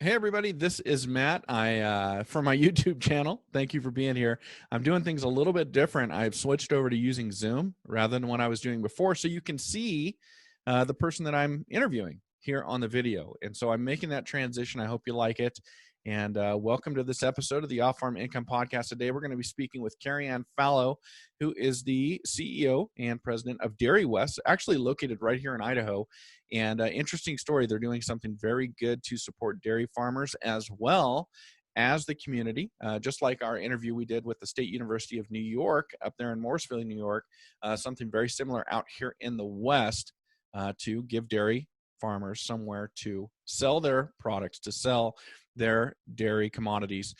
Hey everybody, this is Matt. For my YouTube channel. Thank you for being here. I'm doing things a little bit different. I've switched over to using Zoom rather than what I was doing before, so you can see the person that I'm interviewing here on the video. And so I'm making that transition. I hope you like it. And welcome to this episode of the Off Farm Income Podcast. Today we're going to be speaking with Karianne Fallow, who is the CEO and president of Dairy West, actually located right here in Idaho. And interesting story, they're doing something very good to support dairy farmers as well as the community, just like our interview we did with the State University of New York up there in Morrisville, New York, something very similar out here in the West to give dairy farmers somewhere to sell their products, to sell their dairy commodities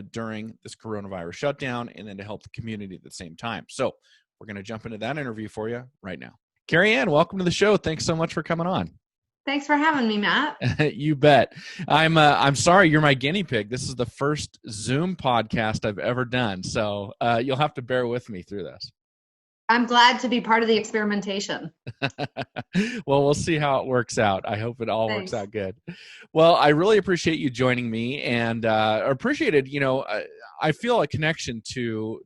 during this coronavirus shutdown, and then to help the community at the same time. So we're going to jump into that interview for you right now. Karianne, welcome to the show. Thanks so much for coming on. Thanks for having me, Matt. You bet. I'm sorry, you're my guinea pig. This is the first Zoom podcast I've ever done, so you'll have to bear with me through this. I'm glad to be part of the experimentation. Well, we'll see how it works out. I hope it all works out good. Well, I really appreciate you joining me, and appreciated, I feel a connection to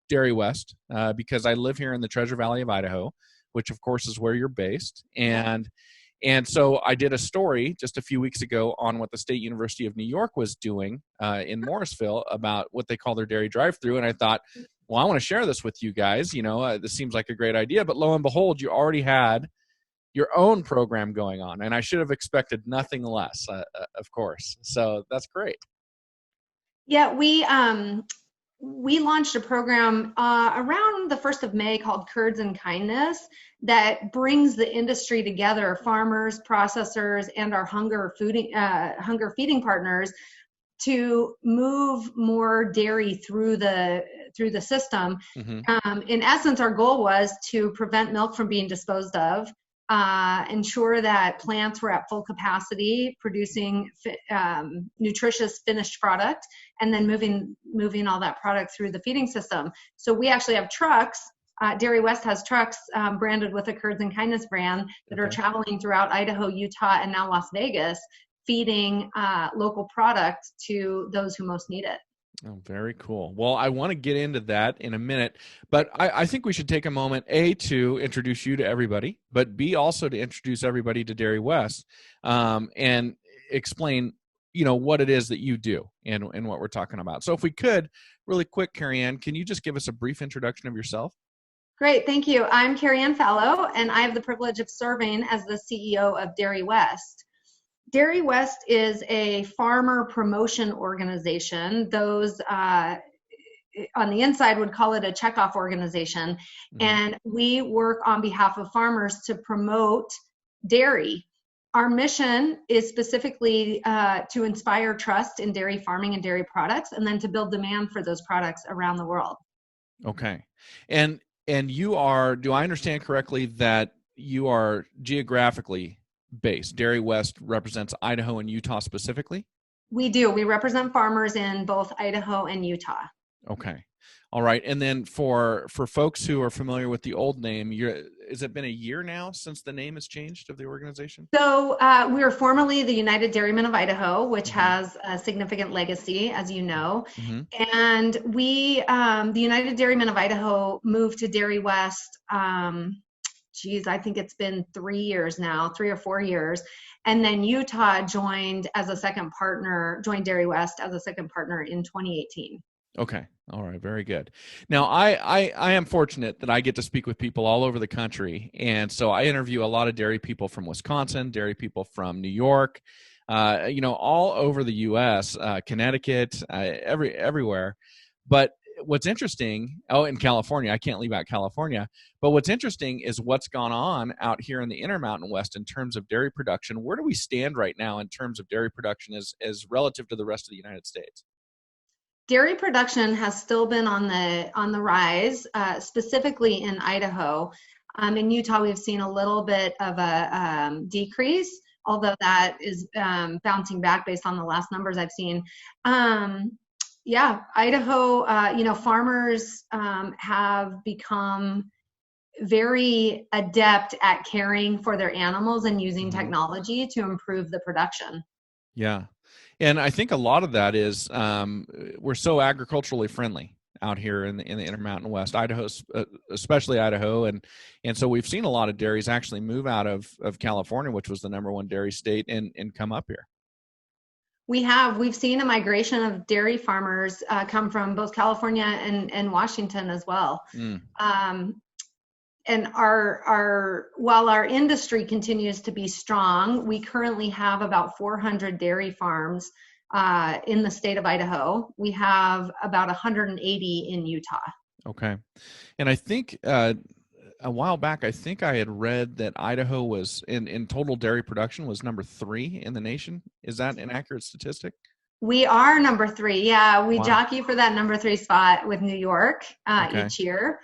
Dairy West because I live here in the Treasure Valley of Idaho, which of course is where you're based. And so I did a story just a few weeks ago on what the State University of New York was doing in Morrisville about what they call their dairy Drive Thru. And I thought, well, I want to share this with you guys. This seems like a great idea. But lo and behold, you already had your own program going on. And I should have expected nothing less, of course. So that's great. Yeah, we launched a program around the 1st of May called Curds Kindness that brings the industry together, farmers, processors, and our hunger feeding partners, to move more dairy through the system. Mm-hmm. In essence, our goal was to prevent milk from being disposed of, ensure that plants were at full capacity, producing nutritious finished product, and then moving all that product through the feeding system. So we actually have trucks. Dairy West has trucks branded with the Curds Kindness brand that are traveling throughout Idaho, Utah, and now Las Vegas, feeding local product to those who most need it. Oh, very cool. Well, I want to get into that in a minute, but I think we should take a moment, A, to introduce you to everybody, but B, also to introduce everybody to Dairy West and explain, what it is that you do and what we're talking about. So if we could, really quick, Karianne, can you just give us a brief introduction of yourself? Great, thank you. I'm Karianne Fallow, and I have the privilege of serving as the CEO of Dairy West. Dairy West is a farmer promotion organization. Those on the inside would call it a checkoff organization. Mm-hmm. And we work on behalf of farmers to promote dairy. Our mission is specifically to inspire trust in dairy farming and dairy products, and then to build demand for those products around the world. Okay. And you are, do I understand correctly that you are geographically based? Dairy West represents Idaho and Utah specifically? We do. We represent farmers in both Idaho and Utah. Okay. All right. And then for folks who are familiar with the old name, has it been a year now since the name has changed of the organization? So we were formerly the United Dairymen of Idaho, which mm-hmm. has a significant legacy, as you know. Mm-hmm. And we, the United Dairymen of Idaho, moved to Dairy West. I think it's been 3 years now, 3 or 4 years. And then Utah joined Dairy West as a second partner in 2018. Okay. All right. Very good. Now, I am fortunate that I get to speak with people all over the country. And so I interview a lot of dairy people from Wisconsin, dairy people from New York, all over the U.S., Connecticut, everywhere. But what's interesting, in California, I can't leave out California, but what's interesting is what's gone on out here in the Intermountain West in terms of dairy production. Where do we stand right now in terms of dairy production as relative to the rest of the United States? Dairy production has still been on the rise, specifically in Idaho. In Utah, we've seen a little bit of a decrease, although that is bouncing back based on the last numbers I've seen. Idaho, farmers have become very adept at caring for their animals and using technology to improve the production. Yeah. And I think a lot of that is we're so agriculturally friendly out here in the Intermountain West, Idaho, especially Idaho, and so we've seen a lot of dairies actually move out of California, which was the #1 dairy state, and come up here. We've seen a migration of dairy farmers come from both California and Washington as well. And while our industry continues to be strong, we currently have about 400 dairy farms in the state of Idaho. We have about 180 in Utah. Okay. And I think a while back, I think I had read that Idaho was in total dairy production was #3 in the nation. Is that an accurate statistic? We are #3. Yeah, we Wow. jockey for that #3 spot with New York Okay. each year.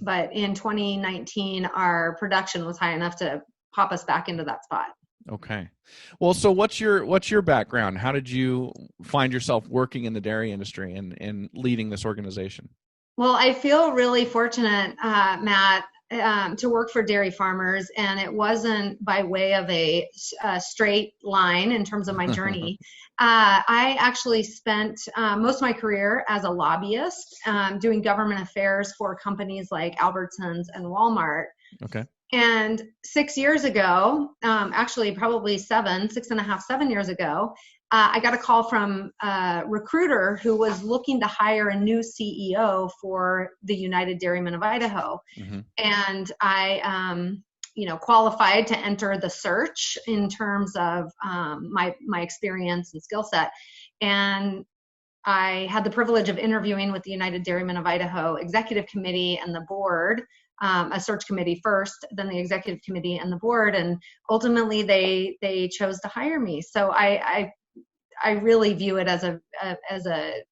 But in 2019, our production was high enough to pop us back into that spot. Okay. Well, so what's your background? How did you find yourself working in the dairy industry and leading this organization? Well, I feel really fortunate, Matt, to work for dairy farmers, and it wasn't by way of a straight line in terms of my journey. I actually spent most of my career as a lobbyist doing government affairs for companies like Albertsons and Walmart. Okay. And 6 years ago, actually probably 6.5, 7 years ago, I got a call from a recruiter who was looking to hire a new CEO for the United Dairymen of Idaho. Mm-hmm. And I, qualified to enter the search in terms of my experience and skill set. And I had the privilege of interviewing with the United Dairymen of Idaho Executive Committee and the board, a search committee first, then the executive committee and the board, and ultimately they chose to hire me. So I really view it as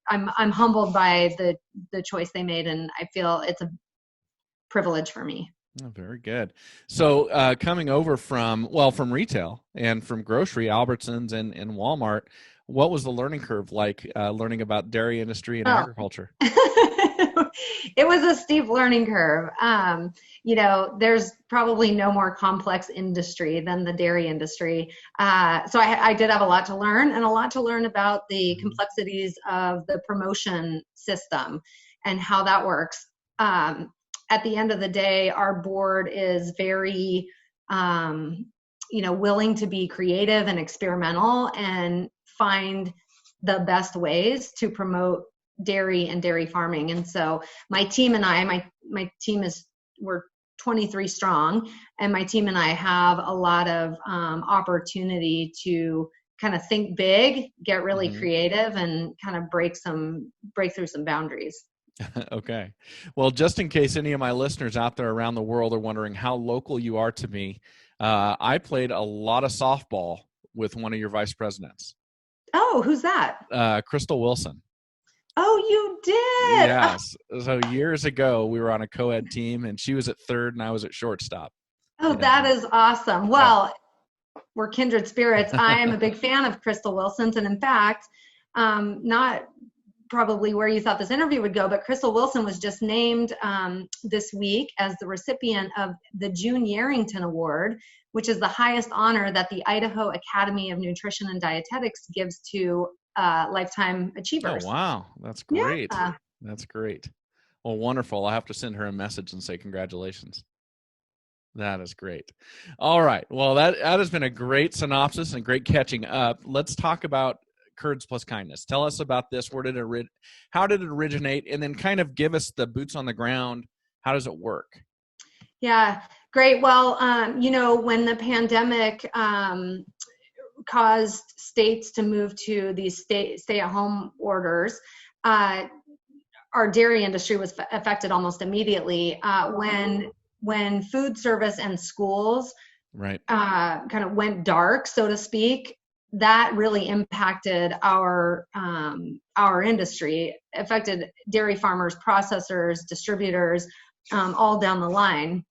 I'm humbled by the choice they made, and I feel it's a privilege for me. Oh, very good. So coming over from retail and from grocery, Albertsons and Walmart, what was the learning curve like learning about dairy industry and agriculture? It was a steep learning curve. There's probably no more complex industry than the dairy industry. So I did have a lot to learn, and a lot to learn about the complexities of the promotion system and how that works. At the end of the day, our board is very, willing to be creative and experimental and find the best ways to promote dairy and dairy farming. And so my team and I, my team we're 23 strong, and my team and I have a lot of opportunity to kind of think big, get really creative, and kind of break through some boundaries. Okay. Well, just in case any of my listeners out there around the world are wondering how local you are to me, I played a lot of softball with one of your vice presidents. Oh, who's that? Crystal Wilson. Oh, you did? Yes. So years ago, we were on a co-ed team, and she was at third and I was at shortstop. Oh, that is awesome. Well, we're kindred spirits. I am a big fan of Crystal Wilson's, and in fact, not probably where you thought this interview would go, but Crystal Wilson was just named this week as the recipient of the June Yarrington Award, which is the highest honor that the Idaho Academy of Nutrition and Dietetics gives to lifetime achievers. Oh, wow. That's great. Yeah. That's great. Well, wonderful. I'll have to send her a message and say congratulations. That is great. All right. Well, that has been a great synopsis and great catching up. Let's talk about Curds Kindness. Tell us about this. How did it originate? And then kind of give us the boots on the ground. How does it work? Yeah, great. Well, when the pandemic caused states to move to these stay-at-home orders, our dairy industry was affected almost immediately. When food service and schools kind of went dark, so to speak, that really impacted our industry, affected dairy farmers, processors, distributors, all down the line.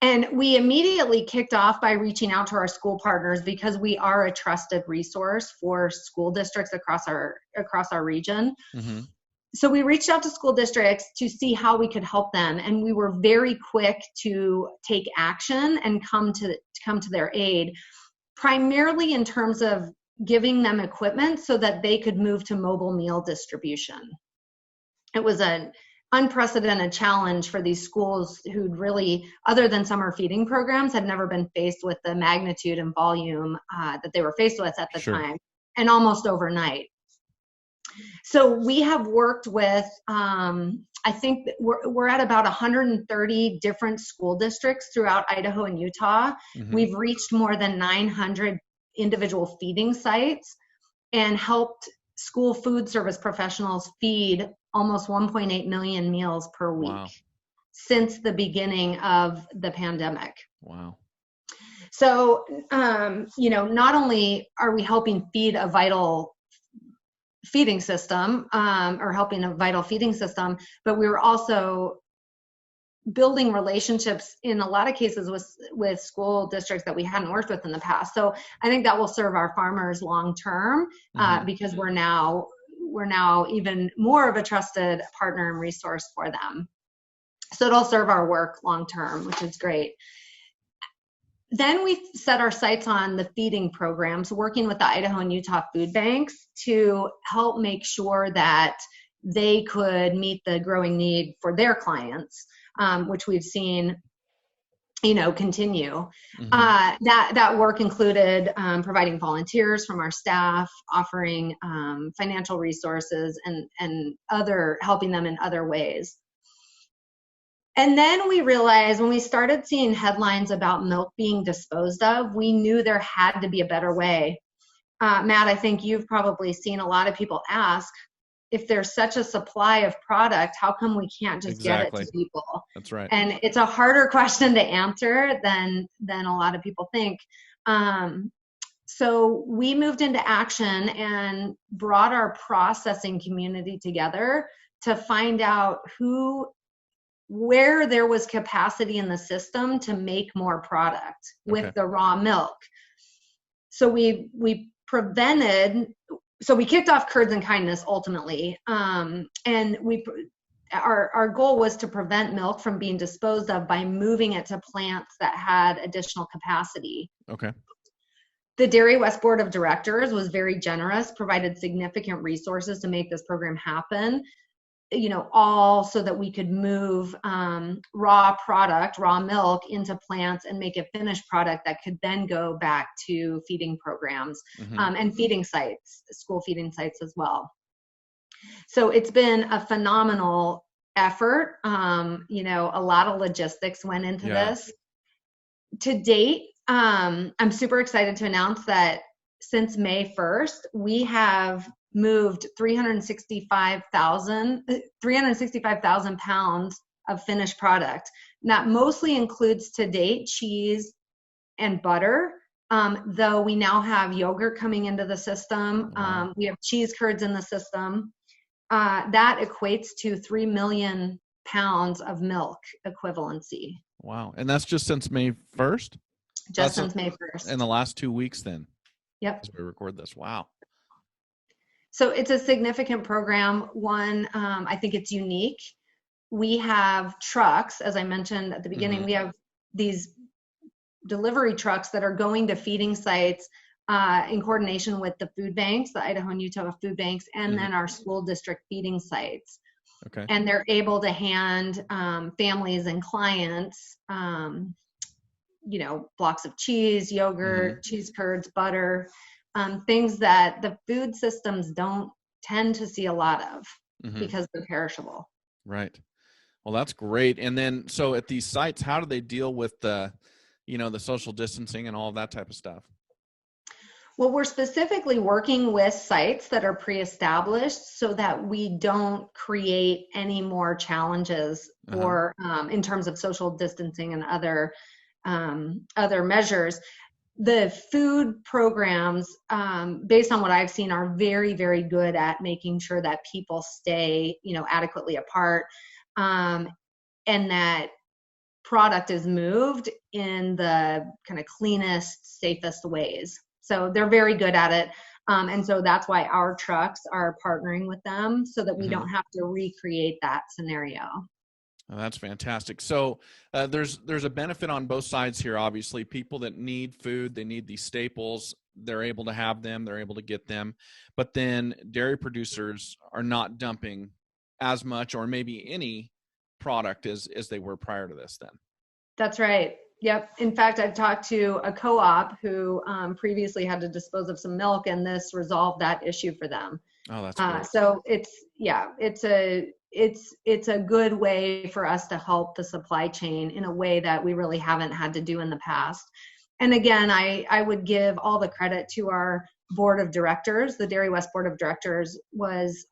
And we immediately kicked off by reaching out to our school partners because we are a trusted resource for school districts across our region. Mm-hmm. So we reached out to school districts to see how we could help them, and we were very quick to take action and come to their aid, primarily in terms of giving them equipment so that they could move to mobile meal distribution. It was an unprecedented challenge for these schools who'd really, other than summer feeding programs, had never been faced with the magnitude and volume that they were faced with at the Sure. time, and almost overnight. So we have worked with, I think that we're at about 130 different school districts throughout Idaho and Utah. Mhm. We've reached more than 900 individual feeding sites and helped school food service professionals feed almost 1.8 million meals per week. Wow. Since the beginning of the pandemic. Wow. So, not only are we helping feed a vital feeding system, or helping a vital feeding system, but we were also building relationships in a lot of cases with school districts that we hadn't worked with in the past. So I think that will serve our farmers long term, because we're now even more of a trusted partner and resource for them. So it'll serve our work long term, which is great. Then we set our sights on the feeding programs, working with the Idaho and Utah food banks to help make sure that they could meet the growing need for their clients, which we've seen, continue. That work included providing volunteers from our staff, offering financial resources, and helping them in other ways. And then we realized when we started seeing headlines about milk being disposed of, we knew there had to be a better way. Matt, I think you've probably seen a lot of people ask, if there's such a supply of product, how come we can't just get it to people? That's right. And it's a harder question to answer than a lot of people think. So we moved into action and brought our processing community together to find out where there was capacity in the system to make more product with the raw milk. So we kicked off Curds Kindness ultimately. And our goal was to prevent milk from being disposed of by moving it to plants that had additional capacity. Okay. The Dairy West Board of Directors was very generous, provided significant resources to make this program happen. All so that we could move raw milk into plants and make a finished product that could then go back to feeding programs and feeding sites, school feeding sites as well. So it's been a phenomenal effort. A lot of logistics went into this. To date, I'm super excited to announce that since May 1st, we have moved 365,000 pounds of finished product. And that mostly includes to date cheese and butter, though we now have yogurt coming into the system. Wow. We have cheese curds in the system. That equates to 3 million pounds of milk equivalency. Wow. And that's just since May 1st? Since May 1st. In the last 2 weeks then? Yep. As we record this. Wow. So it's a significant program. One, I think it's unique. We have trucks, as I mentioned at the beginning, we have these delivery trucks that are going to feeding sites in coordination with the food banks, the Idaho and Utah food banks, and then our school district feeding sites. Okay. And they're able to hand families and clients, blocks of cheese, yogurt, cheese curds, butter, things that the food systems don't tend to see a lot of because they're perishable. Right. Well, that's great. And then, so at these sites, how do they deal with the social distancing and all of that type of stuff? Well, we're specifically working with sites that are pre-established so that we don't create any more challenges or in terms of social distancing and other measures. The food programs, based on what I've seen, are very, very good at making sure that people stay, adequately apart, and that product is moved in the kind of cleanest, safest ways. So they're very good at it. And so that's why our trucks are partnering with them so that we don't have to recreate that scenario. Oh, that's fantastic. So there's a benefit on both sides here. Obviously, people that need food, they need these staples. They're able to have them. They're able to get them. But then dairy producers are not dumping as much, or maybe any product as they were prior to this. Then. That's right. Yep. In fact, I've talked to a co-op who previously had to dispose of some milk, and this resolved that issue for them. Oh, that's great. So it's a good way for us to help the supply chain in a way that we really haven't had to do in the past. And again, I would give all the credit to our board of directors. The Dairy West board of directors was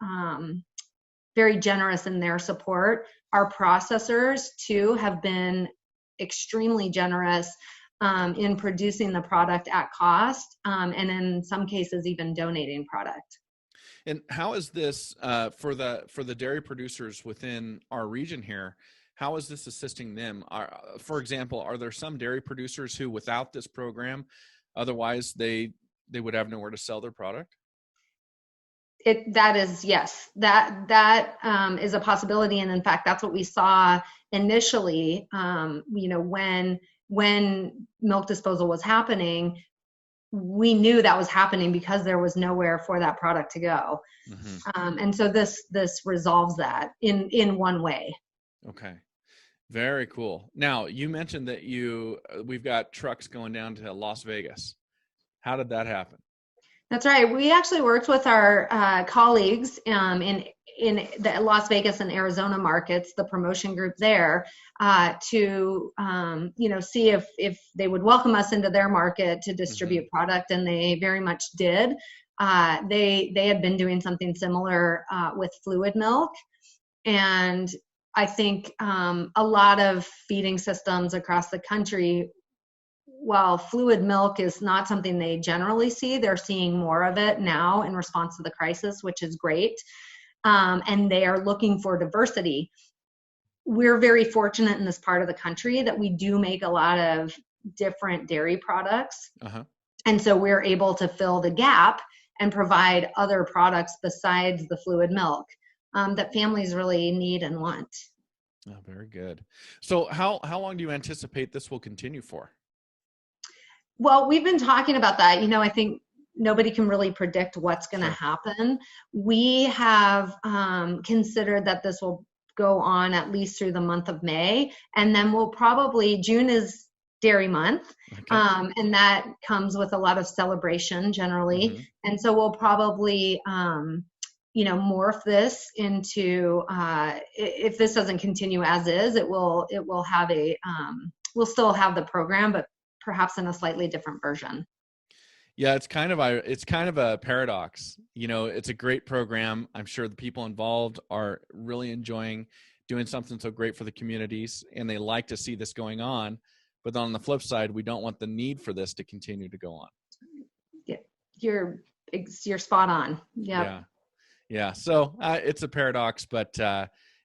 very generous in their support. Our processors too have been extremely generous in producing the product at cost, and in some cases even donating product. And how is this for the dairy producers within our region here? How is this assisting them? For example, are there some dairy producers who, without this program, otherwise they would have nowhere to sell their product? That is, yes, that is a possibility, and in fact, that's what we saw initially. When milk disposal was happening, we knew that was happening because there was nowhere for that product to go. Mm-hmm. And so this resolves that in one way. Okay. Very cool. Now, you mentioned that we've got trucks going down to Las Vegas. How did that happen? That's right. We actually worked with our colleagues in the Las Vegas and Arizona markets, the promotion group there, to see if they would welcome us into their market to distribute product, and they very much did. They had been doing something similar with fluid milk, and I think a lot of feeding systems across the country, while fluid milk is not something they generally see, they're seeing more of it now in response to the crisis, which is great. And they are looking for diversity. We're very fortunate in this part of the country that we do make a lot of different dairy products. Uh-huh. And so we're able to fill the gap and provide other products besides the fluid milk that families really need and want. Oh, very good. So how long do you anticipate this will continue for? Well, we've been talking about that. I think nobody can really predict what's going to happen. We have considered that this will go on at least through the month of May, and then June is Dairy Month, and that comes with a lot of celebration generally. Mm-hmm. And so we'll probably morph this into, if this doesn't continue as is, it will have we'll still have the program, but perhaps in a slightly different version. Yeah, it's kind of a paradox. It's a great program. I'm sure the people involved are really enjoying doing something so great for the communities, and they like to see this going on. But on the flip side, we don't want the need for this to continue to go on. Yeah, you're spot on. Yep. Yeah. So it's a paradox, but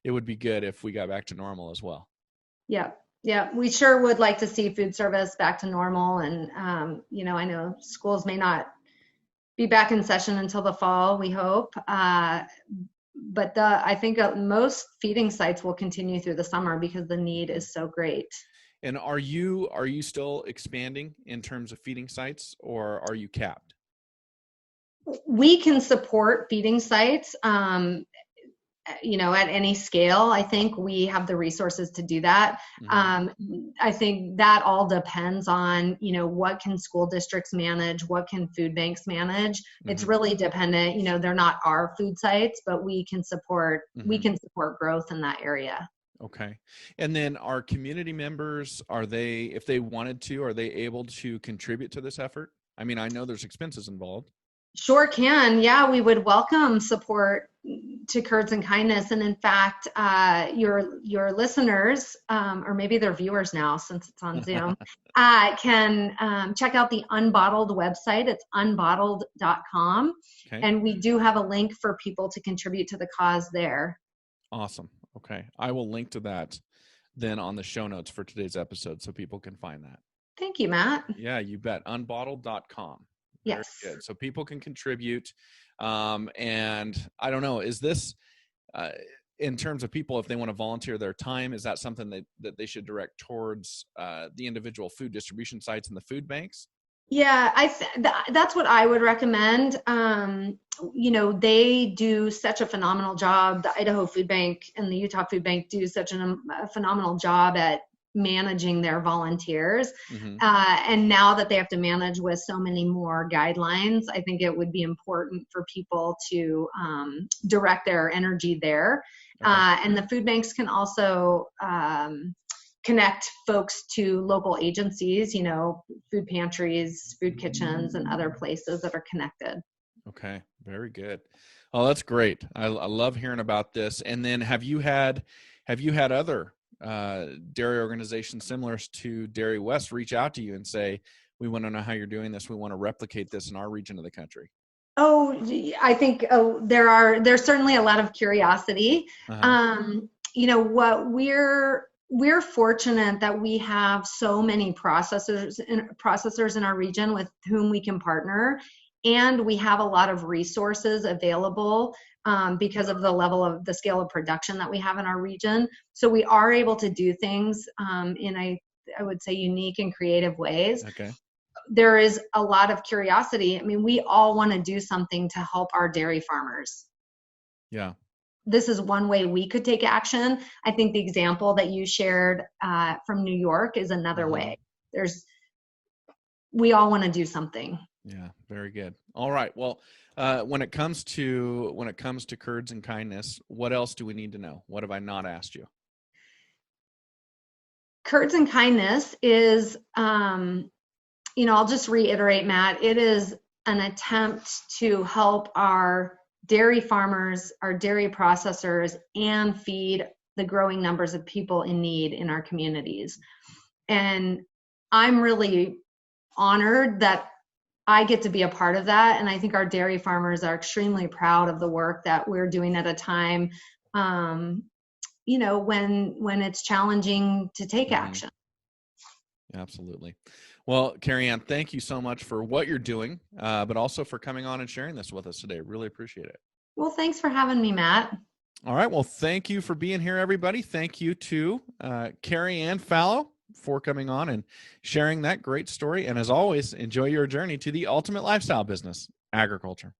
it would be good if we got back to normal as well. Yeah. Yeah, we sure would like to see food service back to normal. And, I know schools may not be back in session until the fall, we hope. But I think most feeding sites will continue through the summer because the need is so great. And are you still expanding in terms of feeding sites, or are you capped? We can support feeding sites. At any scale. I think we have the resources to do that. Mm-hmm. I think that all depends on, what can school districts manage, what can food banks manage. Mm-hmm. It's really dependent. They're not our food sites, but we can support growth in that area. Okay. And then our community members, if they wanted to, are they able to contribute to this effort? I mean, I know there's expenses involved. Sure can. Yeah, we would welcome support to Curds and Kindness. And in fact, your listeners, or maybe they're viewers now since it's on Zoom, can check out the Unbottled website. It's unbottled.com. Okay. And we do have a link for people to contribute to the cause there. Awesome. Okay. I will link to that then on the show notes for today's episode so people can find that. Thank you, Matt. Yeah, you bet. Unbottled.com. Yes. Very good. So people can contribute. And I don't know, is this, in terms of people, if they want to volunteer their time, is that something that they should direct towards the individual food distribution sites and the food banks? Yeah, that's what I would recommend. They do such a phenomenal job. The Idaho Food Bank and the Utah Food Bank do such a phenomenal job at managing their volunteers. Mm-hmm. And now that they have to manage with so many more guidelines, I think it would be important for people to direct their energy there. Okay. And the food banks can also connect folks to local agencies, food pantries, food kitchens, and other places that are connected. Okay, very good. Oh, that's great. I love hearing about this. And then have you had other dairy organizations similar to Dairy West reach out to you and say, we want to know how you're doing this. We want to replicate this in our region of the country? Oh, I think there's certainly a lot of curiosity. Uh-huh. What we're fortunate that we have so many processors in our region with whom we can partner, and we have a lot of resources available because of the scale of production that we have in our region. So we are able to do things in I would say unique and creative ways. Okay. There is a lot of curiosity. I mean, we all want to do something to help our dairy farmers. Yeah. This is one way we could take action. I think the example that you shared from New York is another way. We all want to do something. Yeah, very good. All right. Well, when it comes to Curds and Kindness, what else do we need to know? What have I not asked you? Curds and Kindness is, I'll just reiterate, Matt, it is an attempt to help our dairy farmers, our dairy processors, and feed the growing numbers of people in need in our communities. And I'm really honored that I get to be a part of that. And I think our dairy farmers are extremely proud of the work that we're doing at a time, when it's challenging to take action. Absolutely. Well, Karianne, thank you so much for what you're doing, but also for coming on and sharing this with us today. Really appreciate it. Well, thanks for having me, Matt. All right. Well, thank you for being here, everybody. Thank you to Karianne Fallow for coming on and sharing that great story. And as always, enjoy your journey to the ultimate lifestyle business, agriculture.